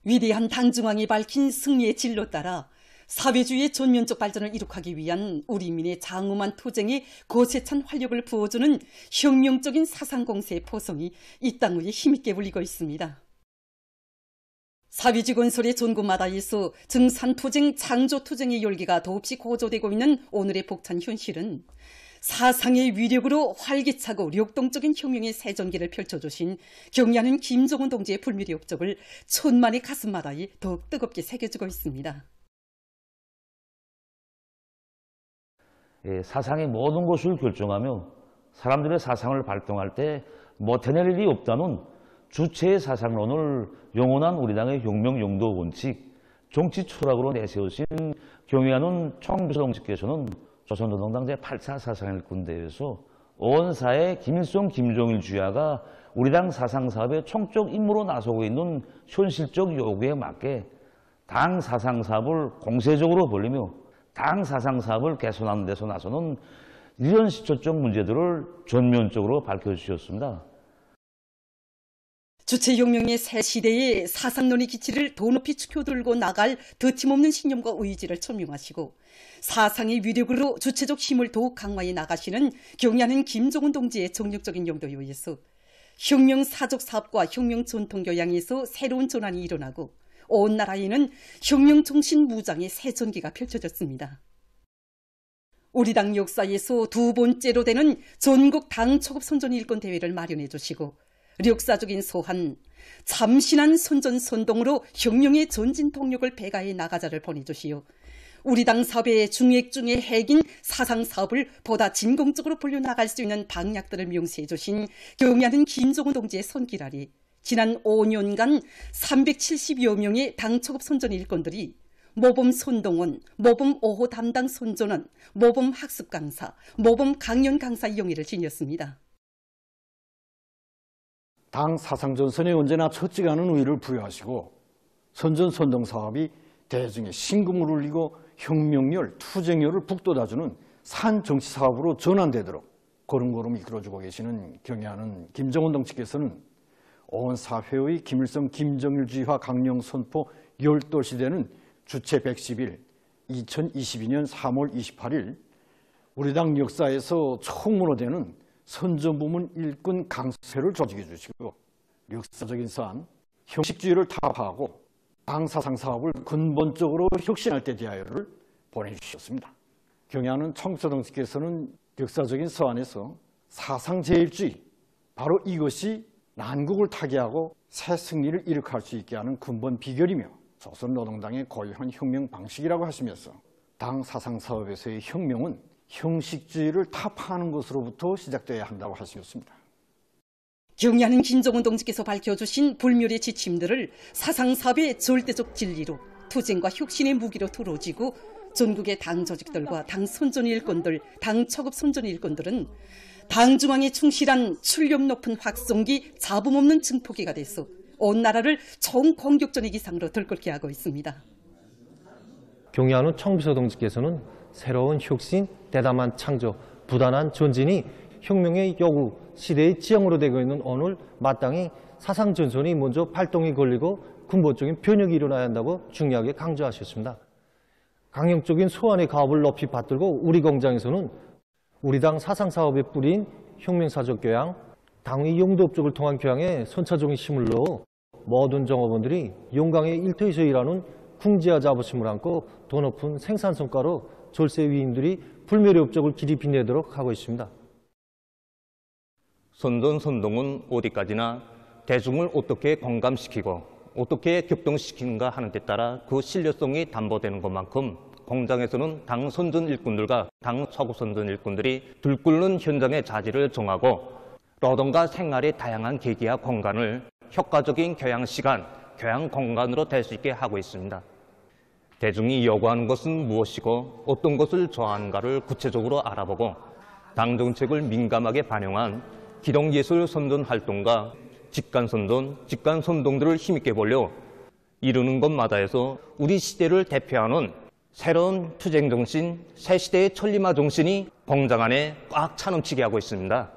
위대한 당중앙이 밝힌 승리의 진로 따라 사회주의의 전면적 발전을 이룩하기 위한 우리민의 장엄한 투쟁에 거세찬 활력을 부어주는 혁명적인 사상공세의 포성이 이 땅 위에 힘있게 울리고 있습니다. 사회주의 건설의 전구마다에서 증산투쟁, 창조투쟁의 열기가 더없이 고조되고 있는 오늘의 벅찬 현실은 사상의 위력으로 활기차고 력동적인 혁명의 새전기를 펼쳐주신 경의하는 김정은 동지의 불멸의 업적을 천만의 가슴마다에 더욱 뜨겁게 새겨주고 있습니다. 사상의 모든 것을 결정하며 사람들의 사상을 발동할 때 못해낼 일이 없다는 주체의 사상론을 영원한 우리 당의 혁명 용도 원칙, 정치 철학으로 내세우신 경의하는 총비서 동지께서는 조선노동당 제8차 사상일꾼대회에서 온 사회 김일성, 김정일 주야가 우리 당 사상사업의 총적 임무로 나서고 있는 현실적 요구에 맞게 당 사상사업을 공세적으로 벌리며 당 사상사업을 개선하는 데서 나서는 이런 시초적 문제들을 전면적으로 밝혀주셨습니다. 주체혁명의 새 시대의 사상론의 기치를 더 높이 축혀들고 나갈 더팀없는 신념과 의지를 천명하시고 사상의 위력으로 주체적 힘을 더욱 강화해 나가시는 경의하는 김정은 동지의 정력적인 용도에 의해서 혁명 사적 사업과 혁명 전통 교양에서 새로운 전환이 일어나고 온 나라에는 혁명 정신 무장의 새 전기가 펼쳐졌습니다. 우리 당 역사에서 두 번째로 되는 전국 당 초급 선전 일권 대회를 마련해 주시고 역사적인 소한, 참신한 선전선동으로 혁명의 전진 동력을 배가해 나가자를 보내주시오. 우리 당 사업의 중핵 중의 핵인 사상사업을 보다 진공적으로 벌려나갈 수 있는 방략들을 명시해 주신 경의하는 김정은 동지의 손길 아래 지난 5년간 370여 명의 당 초급 선전 일꾼들이 모범 손동원, 모범 5호 담당 손전원, 모범 학습 강사, 모범 강연 강사의 영예를 지녔습니다. 당 사상전선에 언제나 처지가는 우위를 부여하시고 선전선동 사업이 대중의 심금을 울리고 혁명열, 투쟁열을 북돋아주는 산정치사업으로 전환되도록 걸음걸음 이끌어주고 계시는 경의하는 김정은 동지께서는 온 사회의 김일성, 김정일 주의화 강령 선포 열돌시되는 주체 110일 2022년 3월 28일 우리 당 역사에서 처음으로 되는 선전부문 일꾼 강세를 조직해 주시고 역사적인 사안, 형식주의를 타파하고 당 사상 사업을 근본적으로 혁신할 때 대하여를 보내주셨습니다. 경의하는 총비서동지께서는 역사적인 서안에서 사상제일주의, 바로 이것이 난국을 타개하고 새 승리를 일으킬 수 있게 하는 근본 비결이며 조선노동당의 고유한 혁명 방식이라고 하시면서 당 사상 사업에서의 혁명은 형식주의를 타파하는 것으로부터 시작되어야 한다고 하셨습니다. 경의하는 김정은 동지께서 밝혀주신 불멸의 지침들을 사상사업의 절대적 진리로 투쟁과 혁신의 무기로 두루지고 전국의 당 조직들과 당 선전 일꾼들, 당 초급 선전 일꾼들은 당 중앙에 충실한 출력 높은 확성기, 잡음 없는 증폭기가 돼서 온 나라를 총공격전의 기상으로 들끓게 하고 있습니다. 경의하는 총비서 동지께서는 새로운 혁신, 대담한 창조, 부단한 전진이 혁명의 요구, 시대의 지형으로 되고 있는 오늘 마땅히 사상전선이 먼저 발동이 걸리고 근본적인 변혁이 일어나야 한다고 중요하게 강조하셨습니다. 강력적인 소환의 가업을 높이 받들고 우리 공장에서는 우리 당 사상사업의 뿌리인 혁명사적 교양, 당의 용도 업적을 통한 교양에 선차적인 힘을 넣어 모든 종업원들이 영광의 일터에서 일하는 궁지와 자부심을 안고 더 높은 생산 성과로 졸세 위인들이 불멸의 업적을 길이 빛내도록 하고 있습니다. 선전선동은 어디까지나 대중을 어떻게 공감시키고 어떻게 격동시키는가 하는 데 따라 그 신뢰성이 담보되는 것만큼 공장에서는 당 선전 일꾼들과 당 초급 선전 일꾼들이 들끓는 현장의 자질을 정하고 노동과 생활의 다양한 계기와 공간을 효과적인 교양 시간, 교양 공간으로 될 수 있게 하고 있습니다. 대중이 요구하는 것은 무엇이고 어떤 것을 좋아하는가를 구체적으로 알아보고 당 정책을 민감하게 반영한 기동예술 선전 활동과 직관선전, 직관선동들을 힘있게 벌려 이루는 것마다에서 우리 시대를 대표하는 새로운 투쟁정신, 새 시대의 천리마 정신이 공장 안에 꽉 차 넘치게 하고 있습니다.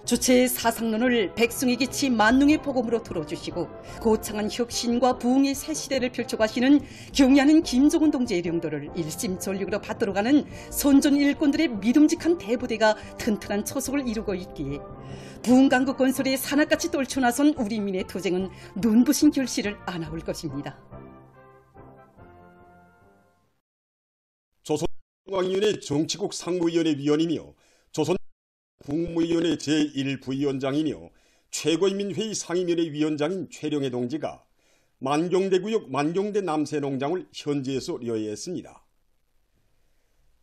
주체의 사상론을 백성의 기치 만능의 복음으로 들어주시고 고창한 혁신과 부흥의 새 시대를 펼쳐가시는 경의하는 김종훈 동지의 용도를 일심전력으로 받들어가는 선전 일꾼들의 믿음직한 대부대가 튼튼한 초석을 이루고 있기에 부흥강국 건설에 산악같이 떨쳐나선 우리 민의 투쟁은 눈부신 결실을 안아올 것입니다. 조선중앙위원회 정치국 상무위원회 위원이며 조선 국무위원회 제1부위원장이며 최고인민회의 상임위원회 위원장인 최룡해 동지가 만경대구역 만경대 남새농장을 현지에서 려해했습니다.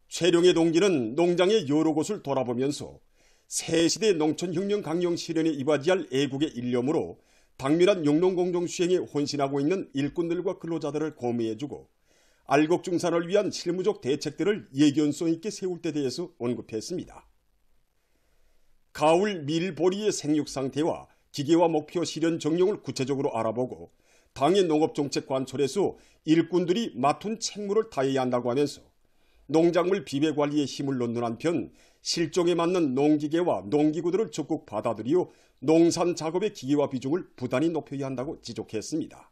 최룡해 동지는 농장의 여러 곳을 돌아보면서 새시대 농촌혁명 강령 실현에 이바지할 애국의 일념으로 당밀한 영농공정 수행에 헌신하고 있는 일꾼들과 근로자들을 고무해주고 알곡중산을 위한 실무적 대책들을 예견성 있게 세울 때 대해서 언급했습니다. 가을 밀보리의 생육 상태와 기계화 목표 실현 정령을 구체적으로 알아보고 당의 농업정책 관철에서 일꾼들이 맡은 책무를 다해야 한다고 하면서 농작물 비배관리에 힘을 넣는 한편 실종에 맞는 농기계와 농기구들을 적극 받아들여 농산 작업의 기계화 비중을 부단히 높여야 한다고 지적했습니다.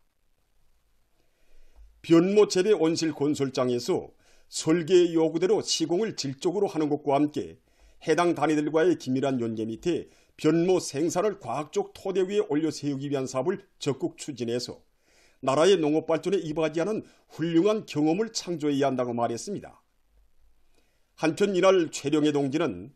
변모 재배 온실 건설장에서 설계의 요구대로 시공을 질적으로 하는 것과 함께 해당 단위들과의 긴밀한 연계 밑에 변모 생산을 과학적 토대 위에 올려 세우기 위한 사업을 적극 추진해서 나라의 농업 발전에 이바지하는 훌륭한 경험을 창조해야 한다고 말했습니다. 한편 이날 최룡해 동지는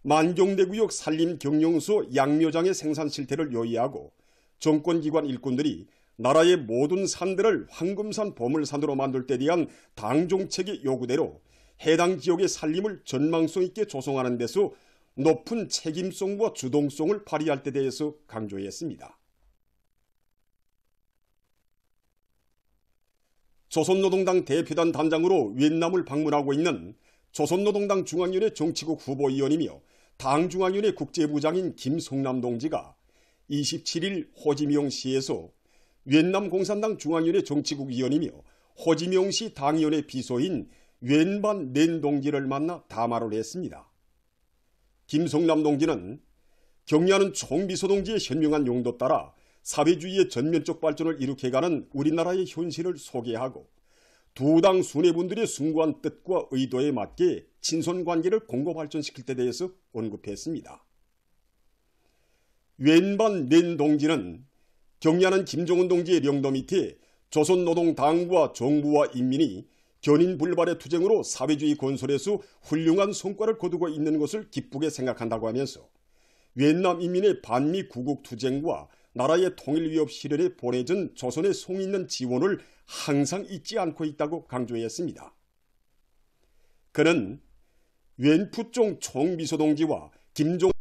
만경대구역 산림경영소 양묘장의 생산 실태를 요의하고 정권기관 일꾼들이 나라의 모든 산들을 황금산 보물산으로 만들 때 대한 당 정책의 요구대로 해당 지역의 산림을 전망성 있게 조성하는 데서 높은 책임성과 주동성을 발휘할 때 대해서 강조했습니다. 조선노동당 대표단 단장으로 위엔남을 방문하고 있는 조선노동당 중앙위원회 정치국 후보위원이며 당중앙위원회 국제부장인 김성남 동지가 27일 호지명시에서 위엔남 공산당 중앙위원회 정치국 위원이며 호지명시 당위원회 비서인 웬반 낸 동지를 만나 담화를 했습니다. 김성남 동지는 경의하는 총비서 동지의 현명한 용도 따라 사회주의의 전면적 발전을 일으켜가는 우리나라의 현실을 소개하고 두 당 수뇌분들의 숭고한 뜻과 의도에 맞게 친선관계를 공고 발전시킬 때 대해서 언급했습니다. 웬반 낸 동지는 경의하는 김정은 동지의 명도 밑에 조선노동당과 정부와 인민이 견인불발의 투쟁으로 사회주의 건설에서 훌륭한 성과를 거두고 있는 것을 기쁘게 생각한다고 하면서 위엔남 인민의 반미 구국 투쟁과 나라의 통일 위협 실현에 보내준 조선의 성의 있는 지원을 항상 잊지 않고 있다고 강조했습니다. 그는 웬푸종 총비서 동지와 김종국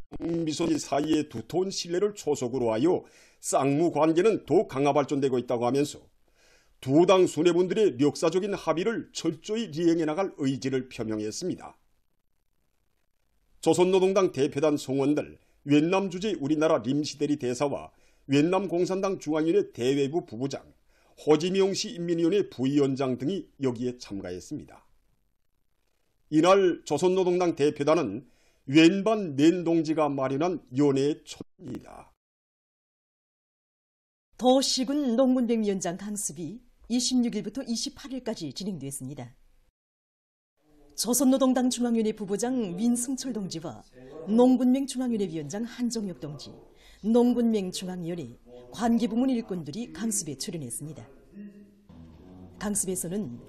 비서지 사이의 두터운 신뢰를 초석으로 하여 쌍무 관계는 더욱 강화 발전되고 있다고 하면서 두 당 수뇌분들의 역사적인 합의를 철저히 이행해 나갈 의지를 표명했습니다. 조선노동당 대표단 성원들, 위엔남 주재 우리나라 림시대리 대사와 위엔남 공산당 중앙위원회 대외부 부부장, 호지명시 인민위원회 부위원장 등이 여기에 참가했습니다. 이날 조선노동당 대표단은 웬반 낸 동지가 마련한 연회에 초입니다. 더시군 농군병위원장 강습이 26일부터 28일까지 진행됐습니다. 조선노동당 중앙위원회 부부장 민승철 동지와 농군맹 중앙위원회 위원장 한정혁 동지, 농군맹 중앙위원회 관계부문 일꾼들이 강습에 출연했습니다. 강습에서는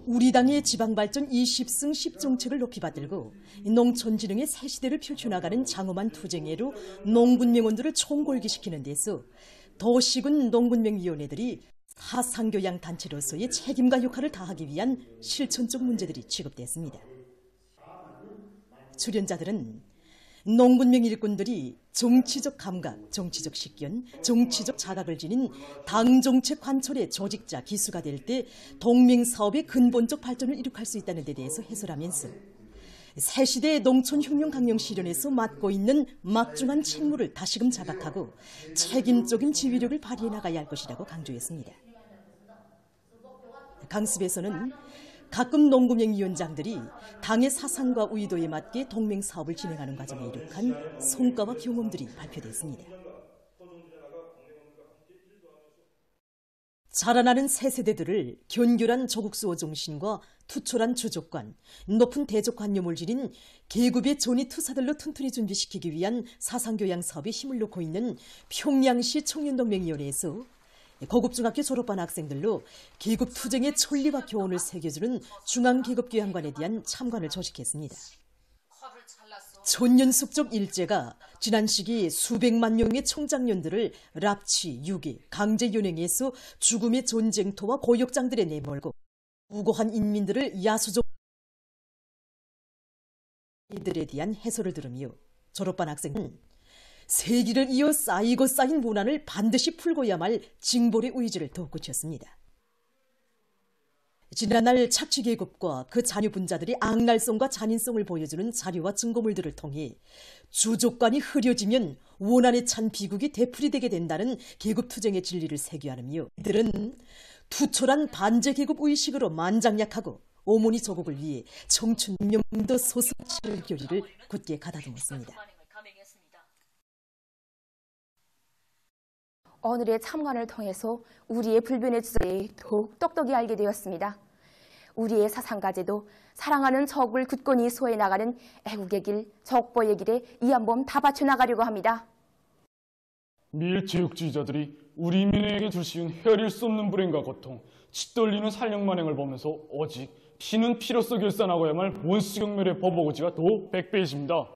우리 당의 지방발전 20승 10정책을 높이 받들고 농촌진흥의 새 시대를 펼쳐나가는 장엄한 투쟁애로 농군맹원들을 총궐기시키는 데서 더시군 농군맹위원회들이 사상교양 단체로서의 책임과 역할을 다하기 위한 실천적 문제들이 취급됐습니다. 출연자들은 농군맹 일꾼들이 정치적 감각, 정치적 식견, 정치적 자각을 지닌 당정책 관철의 조직자 기수가 될 때 동맹사업의 근본적 발전을 이룩할 수 있다는 데 대해서 해설하면서 새시대의 농촌혁명 강령 실현에서 맡고 있는 막중한 책무를 다시금 자각하고 책임적인 지휘력을 발휘해 나가야 할 것이라고 강조했습니다. 강습에서는 각급 농구명 위원장들이 당의 사상과 의도에 맞게 동맹 사업을 진행하는 과정에 이룩한 성과와 경험들이 발표됐습니다. 자라나는 새 세대들을 견결한 조국 수호 정신과 투철한 주족관, 높은 대적관념을 지닌 계급의 존이 투사들로 튼튼히 준비시키기 위한 사상교양 사업에 힘을 놓고 있는 평양시 청년동맹위원회에서 고급중학교 졸업반 학생들로 계급 투쟁의 천리와 교훈을 새겨주는 중앙계급교양관에 대한 참관을 조직했습니다. 천년숙적 일제가 지난 시기 수백만 명의 청장년들을 납치, 유기, 강제연행해서 죽음의 전쟁터와 고역장들에 내몰고 무고한 인민들을 야수적 이들에 대한 해설을 들으며 졸업반 학생은 세기를 이어 쌓이고 쌓인 문화를 반드시 풀고야 말 징벌의 의지를 덧붙였습니다. 지난날 착취계급과 그 자녀 분자들이 악랄성과 잔인성을 보여주는 자료와 증거물들을 통해 주족관이 흐려지면 원한에 찬 비극이 되풀이되게 된다는 계급투쟁의 진리를 새겨하며 이들은 투철한 반제계급 의식으로 만장약하고 어머니 조국을 위해 청춘명도 소승칠 결의를 굳게 가다듬었습니다. 오늘의 참관을 통해서 우리의 불변의 주제에 더욱 똑똑히 알게 되었습니다. 우리의 사상가제도 사랑하는 적을 굳건히 소해 나가는 애국의 길, 적보의 길에 이 한 몸 다 바쳐 나가려고 합니다. 밀제육주의자들이 우리 민에게 줄씌운 헤아릴 수 없는 불행과 고통, 짓돌리는 살령만행을 보면서 오직 피는 피로써 결산하고야만 원수경멸의 법어고지가 더 100배이십니다.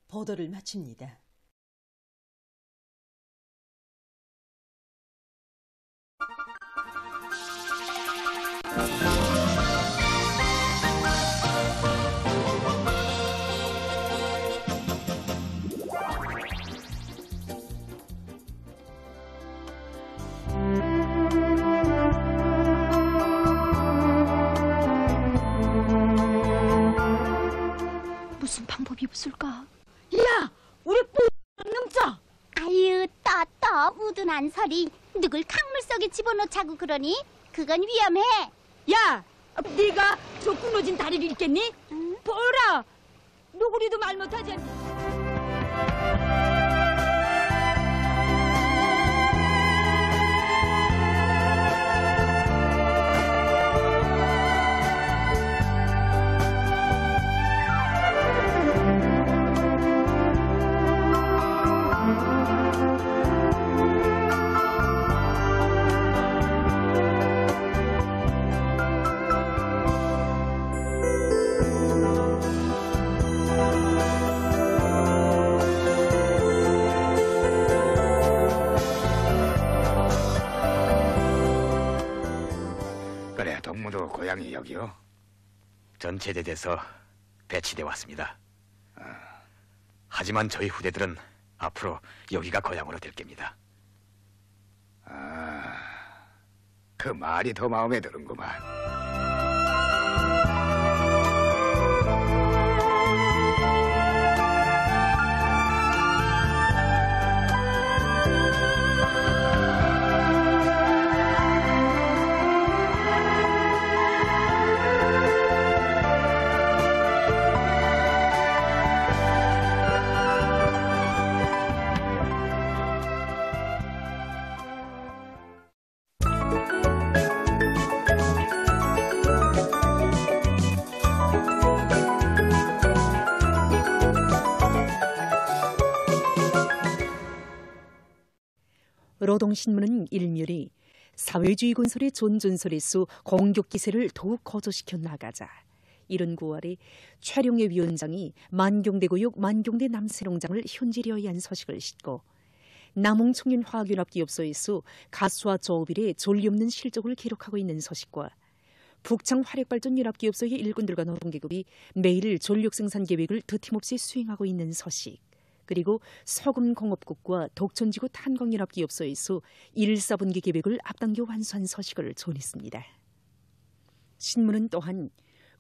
보도를 마칩니다. 무슨 방법이 없을까? 야! 우리 넘자! 아유, 떳떳 우둔한 소리. 누굴 강물 속에 집어넣자고 그러니? 그건 위험해. 야! 네가 저 끊어진 다리를 읽겠니? 응? 보라! 누구리도 말 못하지 않니? 그래, 동무도 고향이 여기요. 전체대대에서 배치돼 왔습니다. 하지만 저희 후대들은 앞으로 여기가 고향으로 될 겁니다. 그 말이 더 마음에 드는구만. 노동신문은 일면이 사회주의 건설의 존전설에서 공격 기세를 더욱 거저시켜 나가자. 이런 9월에 최룡해 위원장이 만경대구역 만경대 남세롱장을 현지려야 한 소식을 싣고 남홍청년화학연합기업소에서 가수와 저업일에 존리 없는 실적을 기록하고 있는 소식과 북창화력발전연합기업소의 일꾼들과 노동계급이 매일 전력 생산 계획을 드팀없이 수행하고 있는 소식, 그리고 서금공업국과 독천지구 탄광연합기업소에서 1/4분기 계획을 앞당겨 완수한 소식을 전했습니다. 신문은 또한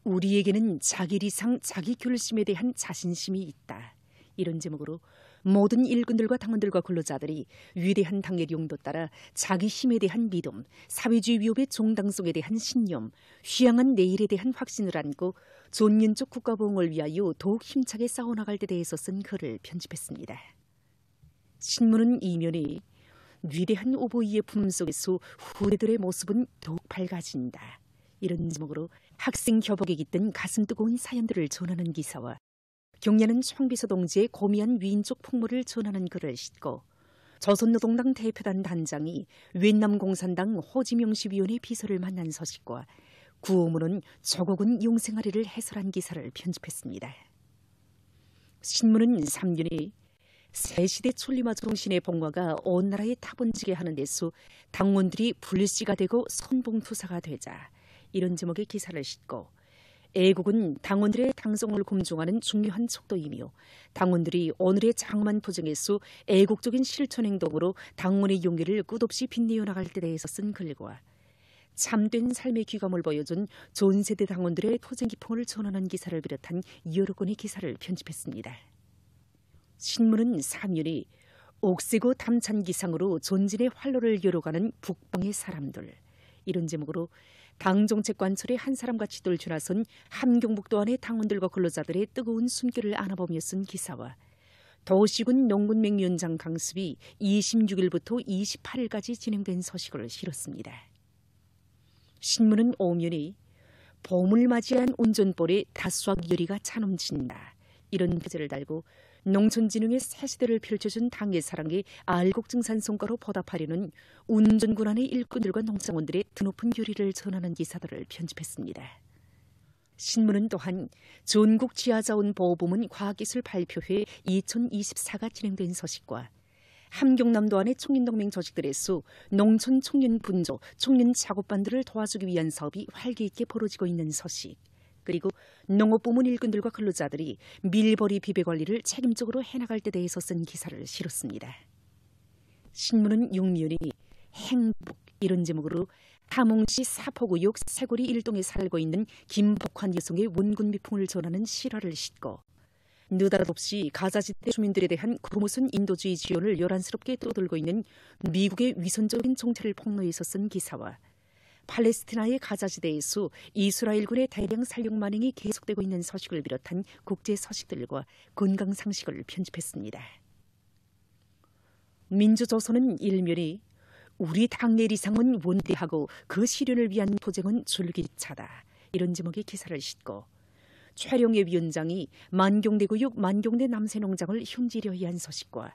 우리에게는 자기 이상 자기 결심에 대한 자신심이 있다. 이런 제목으로 모든 일꾼들과 당원들과 근로자들이 위대한 당의 용도 따라 자기 힘에 대한 믿음, 사회주의 위협의 정당성에 대한 신념, 휘황한 내일에 대한 확신을 안고 존윤적 국가보응을 위하여 더욱 힘차게 싸워나갈 데 대해서 쓴 글을 편집했습니다. 신문은 이면에 위대한 오보이의 품 속에서 후대들의 모습은 더욱 밝아진다. 이런 제목으로 학생 교복에 깃든 가슴 뜨거운 사연들을 전하는 기사와 경야는 청비서 동지의 고미한 위인족 풍모를 전하는 글을 싣고 조선노동당 대표단 단장이 윈남 공산당 호지명시 위원회 비서를 만난 서식과 구호문은 조국은 용생하리를 해설한 기사를 편집했습니다. 신문은 3년에 새시대 촐리마 정신의 봉화가 온 나라에 타번지게 하는 데서 당원들이 불씨가 되고 선봉투사가 되자 이런 제목의 기사를 싣고 애국은 당원들의 당성을 검증하는 중요한 척도이며 당원들이 오늘의 장만 포정에서 애국적인 실천 행동으로 당원의 용기를 끝없이 빛내어 나갈 때 대해서 쓴 글과 참된 삶의 귀감을 보여준 존세대 당원들의 토쟁 기풍을 전하는 기사를 비롯한 여러 건의 기사를 편집했습니다. 신문은 3년에 옥새고 담찬 기상으로 존진의 활로를 열어가는 북방의 사람들 이런 제목으로 당정책 관철의 한 사람같이 돌출하선 함경북도 안의 당원들과 근로자들의 뜨거운 숨결을 안아보며 쓴 기사와 도시군 농군맹위원장 강습이 26일부터 28일까지 진행된 서식을 실었습니다. 신문은 오면에 봄을 맞이한 운전볼에 다수학 열의가 차넘친다. 이런 표제를 달고 농촌진흥의 새 시대를 펼쳐준 당의 사랑에 알곡증산 성과로 보답하려는 운전군 안의 일꾼들과 농장원들의 드높은 교리를 전하는 기사들을 편집했습니다. 신문은 또한 전국 지하자원 보호부문 과학기술 발표회 2024가 진행된 서식과 함경남도 안의 청년동맹 조직들에서 농촌 청년 분조, 청년 작업반들을 도와주기 위한 사업이 활기 있게 벌어지고 있는 서식, 그리고 농업부문 일꾼들과 근로자들이 밀버리 비배 관리를 책임적으로 해나갈 때 대해서 쓴 기사를 실었습니다. 신문은 6면이 행복 이런 제목으로 함흥시 사포구역 세고리 일동에 살고 있는 김복환 여성의 원군 미풍을 전하는 실화를 싣고 느닷없이 가자지대 주민들에 대한 구무선 인도주의 지원을 요란스럽게 떠들고 있는 미국의 위선적인 정체를 폭로해서 쓴 기사와 팔레스티나의 가자지대에서 이스라엘군의 대량 살육 만행이 계속되고 있는 서식을 비롯한 국제 서식들과 건강 상식을 편집했습니다. 민주조선은 일면이 우리 당내 리상은 원대하고 그 실현을 위한 포쟁은 줄기차다. 이런 제목의 기사를 싣고 최룡의 위원장이 만경대구역 만경대 남새농장을 흉지려야 한 서식과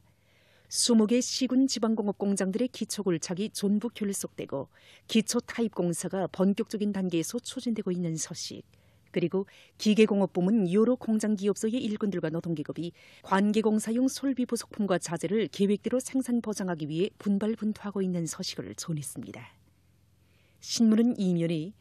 20개 시군 지방공업 공장들의 기초골착이 전부 결속되고 기초 타입 공사가 본격적인 단계에서 추진되고 있는 서식, 그리고 기계공업부문 여러 공장기업소의 일꾼들과 노동기업이 관계공사용 설비 부속품과 자재를 계획대로 생산 보장하기 위해 분발분투하고 있는 서식을 전했습니다. 신문은 이면에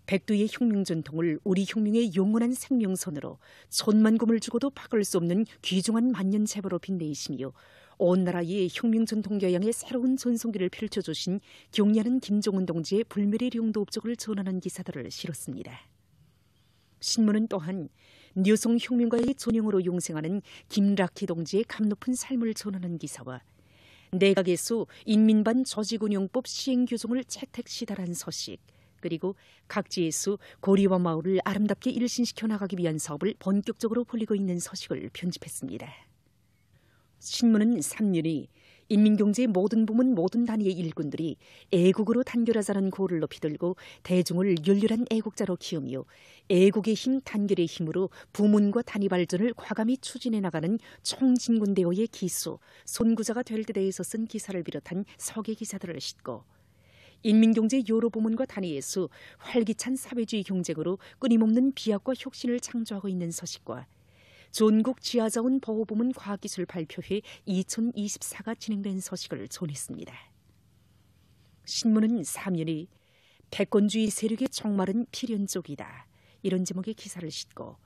백두의 혁명 전통을 우리 혁명의 영원한 생명선으로 천만금을 주고도 바꿀 수 없는 귀중한 만년제보로 빛내시며 온 나라의 혁명 전통 교양의 새로운 전성기를 펼쳐주신 경야는 김종은 동지의 불멸의 용도 업적을 전하는 기사들을 실었습니다. 신문은 또한 여성 혁명가의 존영으로 용생하는 김라키 동지의 감높은 삶을 전하는 기사와 내각에서 인민반 조직운영법 시행규정을 채택 시달한 서식, 그리고 각지에서 고리와 마을을 아름답게 일신시켜 나가기 위한 사업을 본격적으로 벌이고 있는 서식을 편집했습니다. 신문은 3년이 인민경제의 모든 부문 모든 단위의 일꾼들이 애국으로 단결하자는 고를 높이 들고 대중을 열렬한 애국자로 키우며 애국의 힘 단결의 힘으로 부문과 단위 발전을 과감히 추진해 나가는 총진군대오의 기수, 선구자가 될 때 대해서 쓴 기사를 비롯한 서계 기사들을 싣고 인민경제 여러 부문과 단위에서 활기찬 사회주의 경쟁으로 끊임없는 비약과 혁신을 창조하고 있는 서식과 전국 지하자원 보호부문 과학기술 발표회 2024가 진행된 서식을 전했습니다. 신문은 3년이 패권주의 세력의 총말은 필연적이다. 이런 제목의 기사를 싣고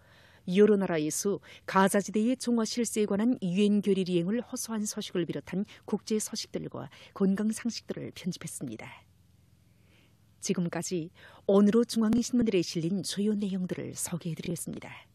여러 나라에서 가자지대의 종화 실세에 관한 유엔 결의 이행을 호소한 서식을 비롯한 국제 서식들과 건강 상식들을 편집했습니다. 지금까지 오늘의 중앙신문들에 실린 주요 내용들을 소개해드렸습니다.